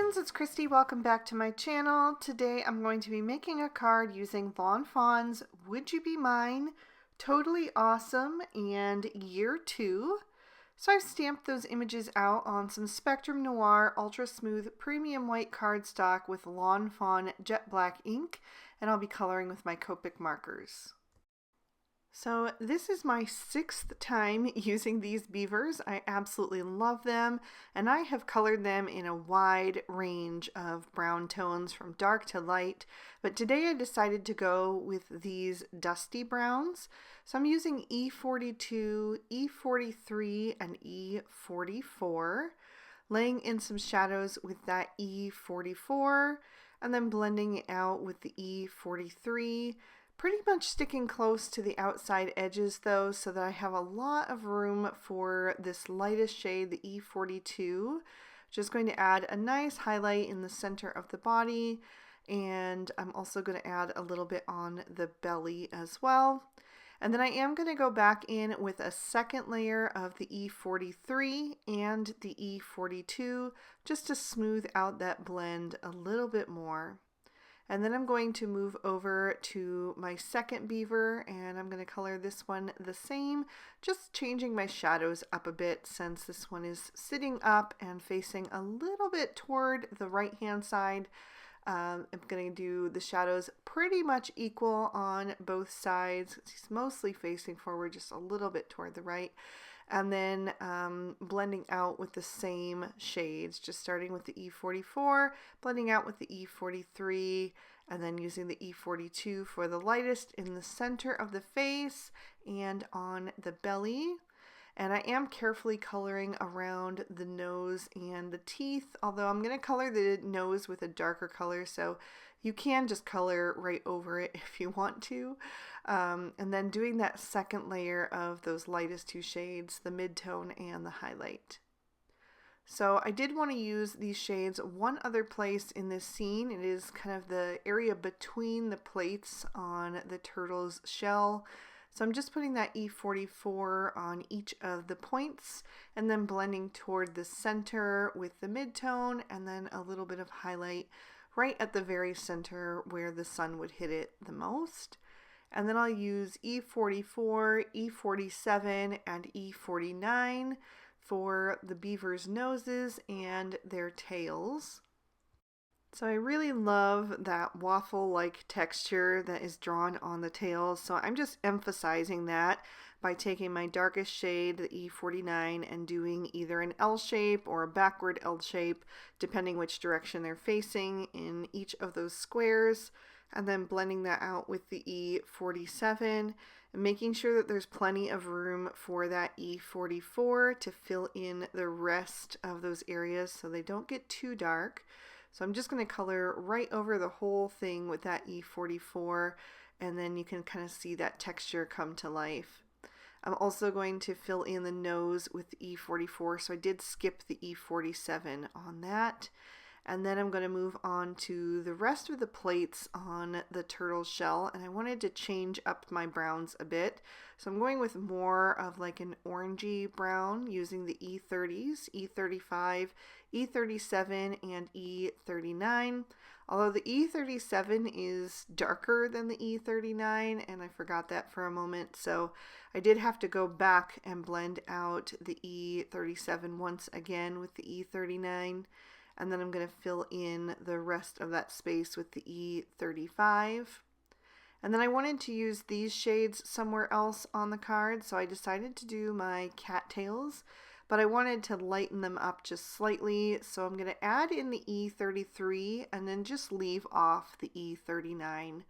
friends, it's Christy. Welcome back to my channel. Today I'm going to be making a card using Lawn Fawn's Would You Be Mine? Totally Awesome and Year 2. So I've stamped those images out on some Spectrum Noir Ultra Smooth Premium White cardstock with Lawn Fawn Jet Black ink, and I'll be coloring with my Copic markers. So this is my 6th time using these beavers. I absolutely love them, and I have colored them in a wide range of brown tones from dark to light, but today I decided to go with these dusty browns. So I'm using E42, E43, and E44, laying in some shadows with that E44, and then blending it out with the E43. Pretty much sticking close to the outside edges though, so that I have a lot of room for this lightest shade, the E42, which is going to add a nice highlight in the center of the body, and I'm also going to add a little bit on the belly as well. And then I am going to go back in with a second layer of the E43 and the E42 just to smooth out that blend a little bit more. And then I'm going to move over to my second beaver, and I'm going to color this one the same, just changing my shadows up a bit since this one is sitting up and facing a little bit toward the right hand side. I'm going to do the shadows pretty much equal on both sides. He's mostly facing forward, just a little bit toward the right. And then blending out with the same shades, just starting with the E44, blending out with the E43, and then using the E42 for the lightest in the center of the face and on the belly. And I am carefully coloring around the nose and the teeth, although I'm going to color the nose with a darker color, so you can just color right over it if you want to. And then doing that second layer of those lightest two shades, the mid-tone and the highlight. So I did want to use these shades one other place in this scene. It is kind of the area between the plates on the turtle's shell. So I'm just putting that E44 on each of the points and then blending toward the center with the mid-tone and then a little bit of highlight right at the very center where the sun would hit it the most. And then I'll use E44, E47, and E49 for the beaver's noses and their tails. So I really love that waffle-like texture that is drawn on the tails, so I'm just emphasizing that by taking my darkest shade, the E49, and doing either an L shape or a backward L shape, depending which direction they're facing in each of those squares, and then blending that out with the E47, and making sure that there's plenty of room for that E44 to fill in the rest of those areas so they don't get too dark. So I'm just going to color right over the whole thing with that E44, and then you can kind of see that texture come to life. I'm also going to fill in the nose with the E44, so I did skip the E47 on that. And then I'm going to move on to the rest of the plates on the turtle shell, and I wanted to change up my browns a bit. So I'm going with more of like an orangey brown using the E30s, E35, E37, and E39. Although the E37 is darker than the E39, and I forgot that for a moment, so I did have to go back and blend out the E37 once again with the E39. And then I'm going to fill in the rest of that space with the E35. And then I wanted to use these shades somewhere else on the card, so I decided to do my cattails, but I wanted to lighten them up just slightly, so I'm going to add in the E33 and then just leave off the E39.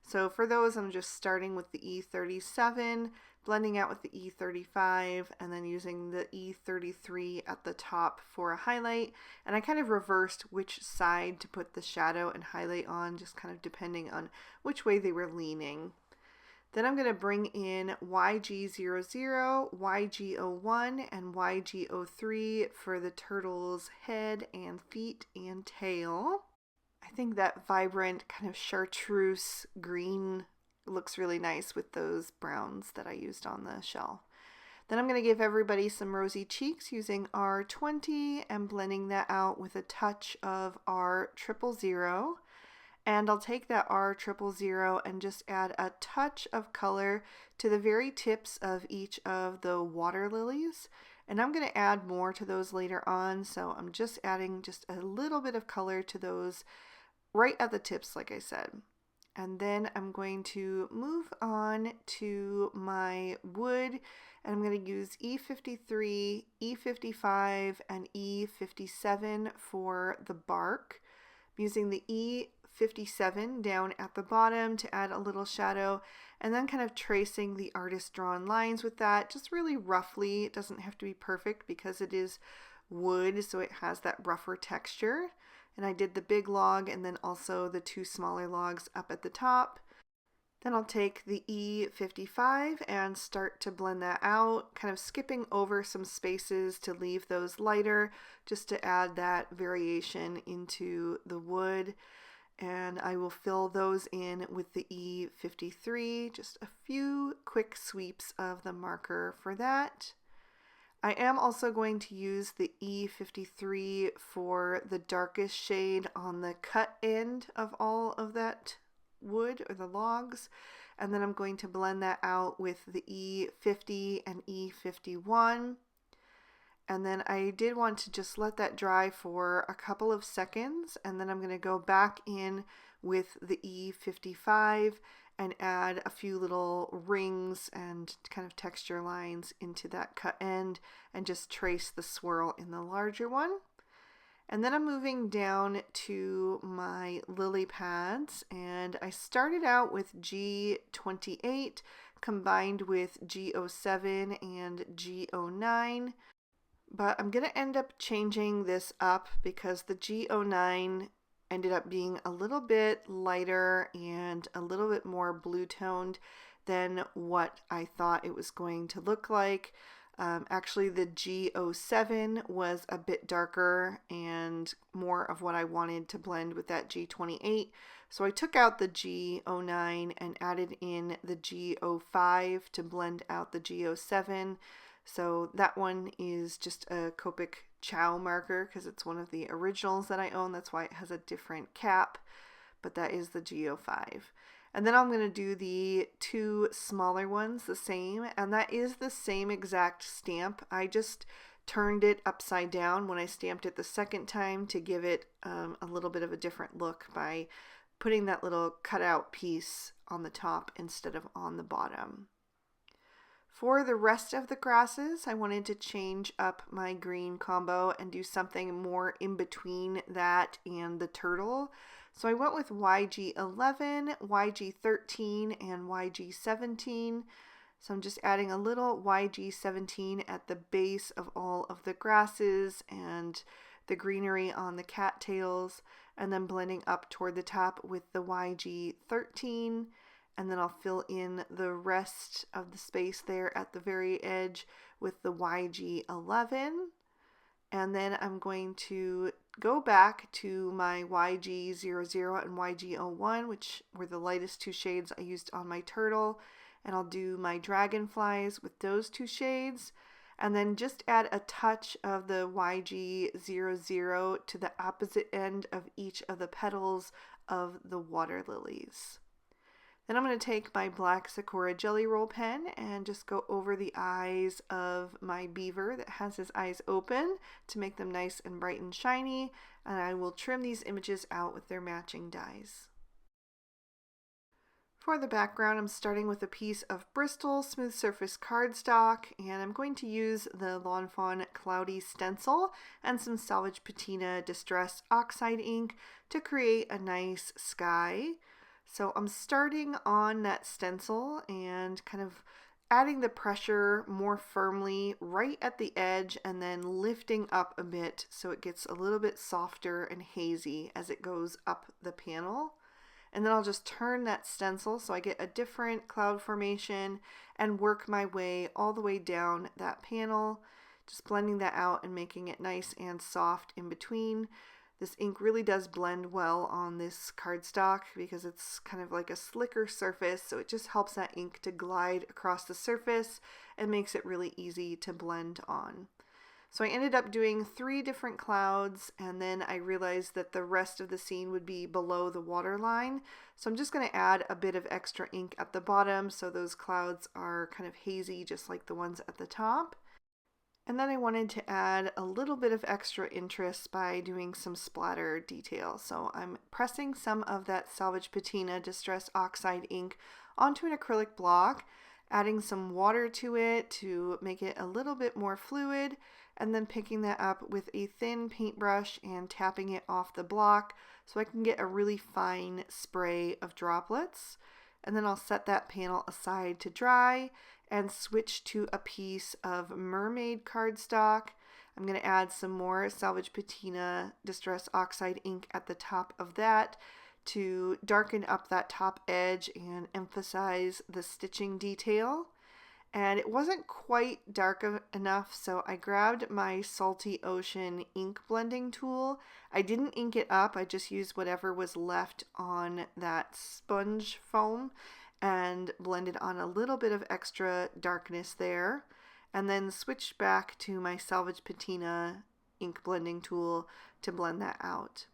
So for those, I'm just starting with the E37, blending out with the E35, and then using the E33 at the top for a highlight. And I kind of reversed which side to put the shadow and highlight on, just kind of depending on which way they were leaning. Then I'm going to bring in YG00, YG01, and YG03 for the turtle's head and feet and tail. I think that vibrant kind of chartreuse green looks really nice with those browns that I used on the shell. Then I'm going to give everybody some rosy cheeks using R20 and blending that out with a touch of R000. And I'll take that R000 and just add a touch of color to the very tips of each of the water lilies. And I'm going to add more to those later on, so I'm just adding just a little bit of color to those right at the tips, like I said. And then I'm going to move on to my wood, and I'm going to use E53, E55, and E57 for the bark. I'm using the E57 down at the bottom to add a little shadow, and then kind of tracing the artist drawn lines with that, just really roughly. It doesn't have to be perfect because it is wood, so it has that rougher texture. And I did the big log and then also the two smaller logs up at the top. Then I'll take the E55 and start to blend that out, kind of skipping over some spaces to leave those lighter, just to add that variation into the wood. And I will fill those in with the E53, just a few quick sweeps of the marker for that. I am also going to use the E53 for the darkest shade on the cut end of all of that wood or the logs, and then I'm going to blend that out with the E50 and E51. And then I did want to just let that dry for a couple of seconds, and then I'm going to go back in with the E55 and add a few little rings and kind of texture lines into that cut end and just trace the swirl in the larger one. And then I'm moving down to my lily pads, and I started out with G28 combined with G07 and G09. But I'm going to end up changing this up because the G09 ended up being a little bit lighter and a little bit more blue toned than what I thought it was going to look like. Actually, the G07 was a bit darker and more of what I wanted to blend with that G28. So I took out the G09 and added in the G05 to blend out the G07. So that one is just a Copic Chow marker because it's one of the originals that I own. That's why it has a different cap, but that is the G05. And then I'm going to do the two smaller ones the same, and that is the same exact stamp. I just turned it upside down when I stamped it the second time to give it a little bit of a different look by putting that little cutout piece on the top instead of on the bottom. For the rest of the grasses, I wanted to change up my green combo and do something more in between that and the turtle. So I went with YG11, YG13, and YG17. So I'm just adding a little YG17 at the base of all of the grasses and the greenery on the cattails, and then blending up toward the top with the YG13. And then I'll fill in the rest of the space there at the very edge with the YG11. And then I'm going to go back to my YG00 and YG01, which were the lightest two shades I used on my turtle. And I'll do my dragonflies with those two shades. And then just add a touch of the YG00 to the opposite end of each of the petals of the water lilies. Then I'm going to take my black Sakura Jelly Roll pen and just go over the eyes of my beaver that has his eyes open to make them nice and bright and shiny, and I will trim these images out with their matching dies. For the background, I'm starting with a piece of Bristol Smooth Surface cardstock, and I'm going to use the Lawn Fawn Cloudy Stencil and some Salvage Patina Distress Oxide ink to create a nice sky. So I'm starting on that stencil and kind of adding the pressure more firmly right at the edge and then lifting up a bit so it gets a little bit softer and hazy as it goes up the panel. And then I'll just turn that stencil so I get a different cloud formation and work my way all the way down that panel, just blending that out and making it nice and soft in between. This ink really does blend well on this cardstock because it's kind of like a slicker surface, so it just helps that ink to glide across the surface and makes it really easy to blend on. So I ended up doing 3 different clouds, and then I realized that the rest of the scene would be below the water line. So I'm just going to add a bit of extra ink at the bottom so those clouds are kind of hazy just like the ones at the top. And then I wanted to add a little bit of extra interest by doing some splatter detail. So I'm pressing some of that Salvage Patina Distress Oxide ink onto an acrylic block, adding some water to it to make it a little bit more fluid, and then picking that up with a thin paintbrush and tapping it off the block so I can get a really fine spray of droplets. And then I'll set that panel aside to dry and switch to a piece of mermaid cardstock. I'm going to add some more Salvage Patina Distress Oxide ink at the top of that to darken up that top edge and emphasize the stitching detail. And it wasn't quite dark enough, so I grabbed my Salty Ocean ink blending tool. I didn't ink it up, I just used whatever was left on that sponge foam and blended on a little bit of extra darkness there, and then switched back to my Salvage Patina ink blending tool to blend that out.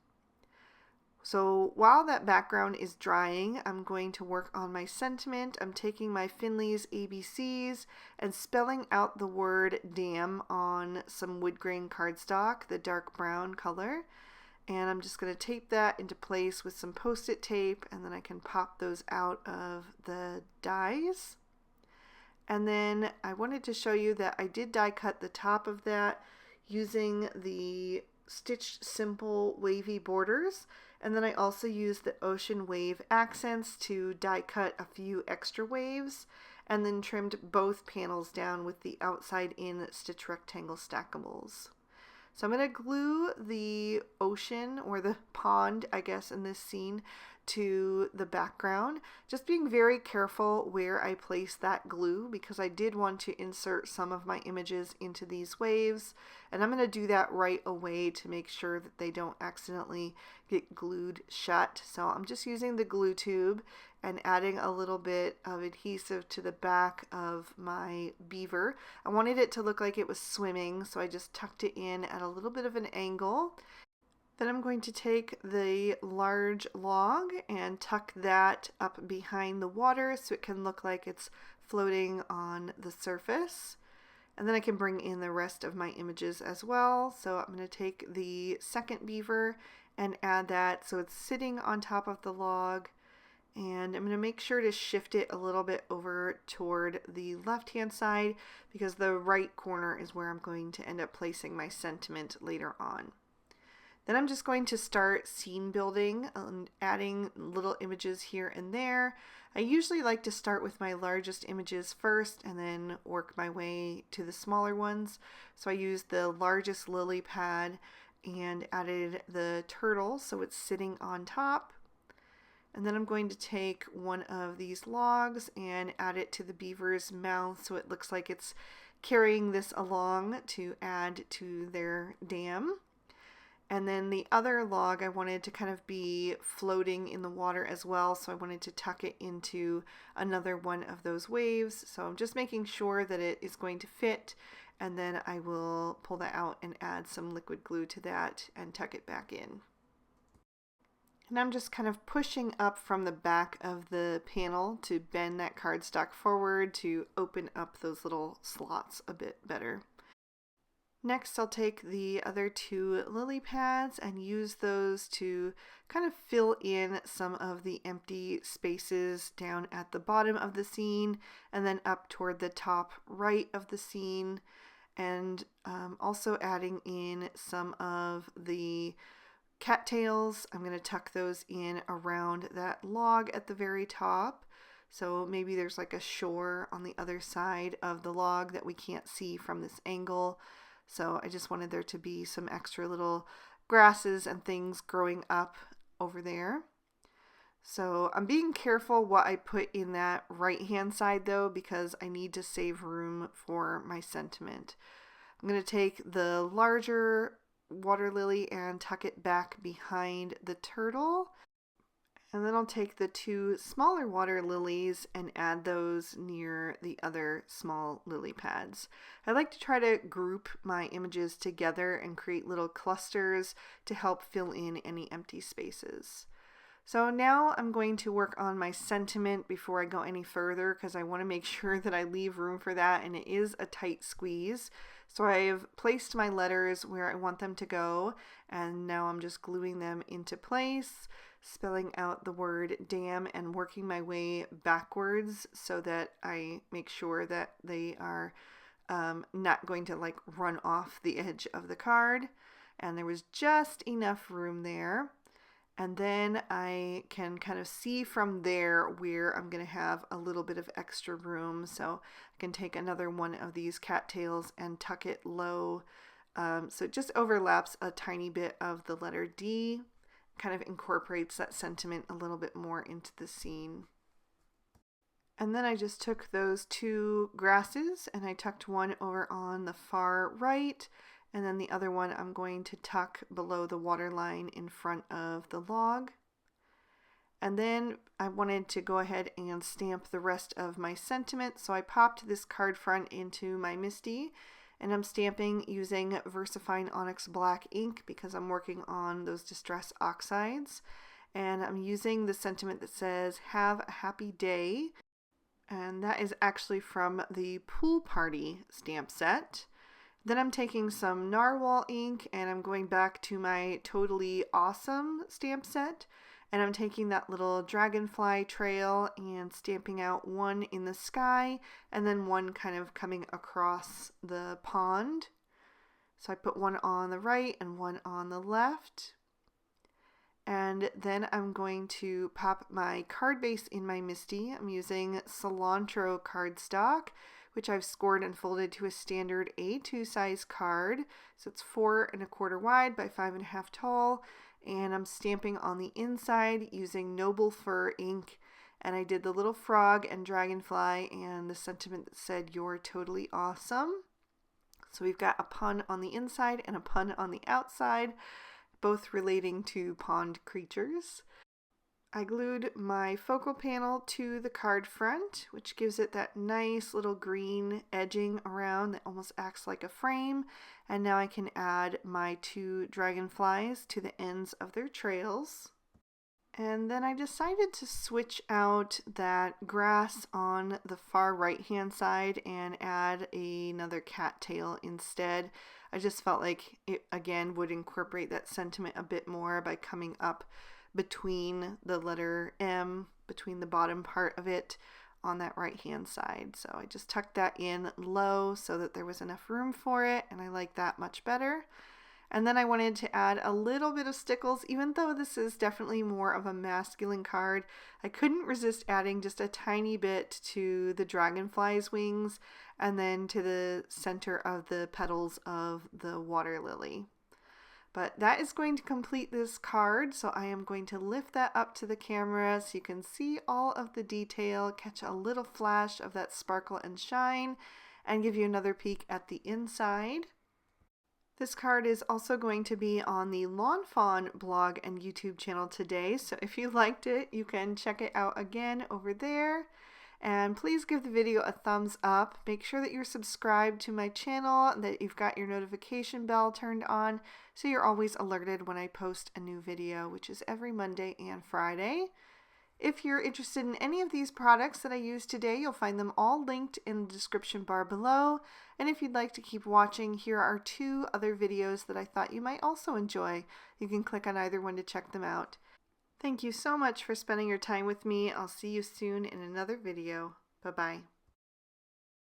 So while that background is drying, I'm going to work on my sentiment. I'm taking my Finley's ABCs and spelling out the word dam on some wood grain cardstock, the dark brown color. And I'm just going to tape that into place with some post-it tape, and then I can pop those out of the dies. And then I wanted to show you that I did die cut the top of that using the Stitched Simple wavy borders, and then I also used the Ocean Wave accents to die cut a few extra waves, and then trimmed both panels down with the outside in stitch rectangle stackables. So I'm going to glue the ocean, or the pond I guess in this scene, to the background, just being very careful where I place that glue because I did want to insert some of my images into these waves, and I'm going to do that right away to make sure that they don't accidentally get glued shut. So I'm just using the glue tube and adding a little bit of adhesive to the back of my beaver. I wanted it to look like it was swimming, so I just tucked it in at a little bit of an angle. Then I'm going to take the large log and tuck that up behind the water so it can look like it's floating on the surface. And then I can bring in the rest of my images as well. So I'm going to take the second beaver and add that so it's sitting on top of the log. And I'm going to make sure to shift it a little bit over toward the left-hand side because the right corner is where I'm going to end up placing my sentiment later on. Then I'm just going to start scene building and adding little images here and there. I usually like to start with my largest images first and then work my way to the smaller ones. So I used the largest lily pad and added the turtle so it's sitting on top. And then I'm going to take one of these logs and add it to the beaver's mouth so it looks like it's carrying this along to add to their dam. And then the other log I wanted to kind of be floating in the water as well, so I wanted to tuck it into another one of those waves. So I'm just making sure that it is going to fit, and then I will pull that out and add some liquid glue to that and tuck it back in. And I'm just kind of pushing up from the back of the panel to bend that cardstock forward to open up those little slots a bit better. Next, I'll take the other 2 lily pads and use those to kind of fill in some of the empty spaces down at the bottom of the scene and then up toward the top right of the scene, and also adding in some of the cattails. I'm going to tuck those in around that log at the very top. So maybe there's like a shore on the other side of the log that we can't see from this angle. So I just wanted there to be some extra little grasses and things growing up over there. So I'm being careful what I put in that right hand side though, because I need to save room for my sentiment. I'm going to take the larger water lily and tuck it back behind the turtle. And then I'll take the 2 smaller water lilies and add those near the other small lily pads. I like to try to group my images together and create little clusters to help fill in any empty spaces. So now I'm going to work on my sentiment before I go any further, because I want to make sure that I leave room for that, and it is a tight squeeze. So I've placed my letters where I want them to go, and now I'm just gluing them into place, spelling out the word damn and working my way backwards so that I make sure that they are not going to like run off the edge of the card. And there was just enough room there. And then I can kind of see from there where I'm going to have a little bit of extra room. So I can take another one of these cattails and tuck it low. So it just overlaps a tiny bit of the letter D, kind of incorporates that sentiment a little bit more into the scene. And then I just took those 2 grasses and I tucked one over on the far right. And then the other one I'm going to tuck below the water line in front of the log. And then I wanted to go ahead and stamp the rest of my sentiment. So I popped this card front into my MISTI, and I'm stamping using VersaFine Onyx Black ink because I'm working on those Distress Oxides. And I'm using the sentiment that says, "Have a happy day." And that is actually from the Pool Party stamp set. Then I'm taking some Narwhal ink and I'm going back to my Totally Awesome stamp set, and I'm taking that little dragonfly trail and stamping out one in the sky and then one kind of coming across the pond. So I put one on the right and one on the left. And then I'm going to pop my card base in my MISTI. I'm using cilantro cardstock, which I've scored and folded to a standard A2 size card. So it's 4 1/4 wide by 5 1/2 tall. And I'm stamping on the inside using Noble Fur ink. And I did the little frog and dragonfly and the sentiment that said, "You're totally awesome." So we've got a pun on the inside and a pun on the outside, both relating to pond creatures. I glued my focal panel to the card front, which gives it that nice little green edging around that almost acts like a frame. And now I can add my 2 dragonflies to the ends of their trails. And then I decided to switch out that grass on the far right hand side and add another cattail instead. I just felt like it again would incorporate that sentiment a bit more by coming up between the letter M, between the bottom part of it on that right hand side. So I just tucked that in low so that there was enough room for it, and I like that much better. And then I wanted to add a little bit of stickles. Even though this is definitely more of a masculine card, I couldn't resist adding just a tiny bit to the dragonfly's wings and then to the center of the petals of the water lily. But that is going to complete this card, so I am going to lift that up to the camera so you can see all of the detail, catch a little flash of that sparkle and shine, and give you another peek at the inside. This card is also going to be on the Lawn Fawn blog and YouTube channel today, so if you liked it, you can check it out again over there. And please give the video a thumbs up. Make sure that you're subscribed to my channel and that you've got your notification bell turned on so you're always alerted when I post a new video, which is every Monday and Friday. If you're interested in any of these products that I used today, you'll find them all linked in the description bar below. And if you'd like to keep watching, here are 2 other videos that I thought you might also enjoy. You can click on either one to check them out. Thank you so much for spending your time with me. I'll see you soon in another video. Bye-bye.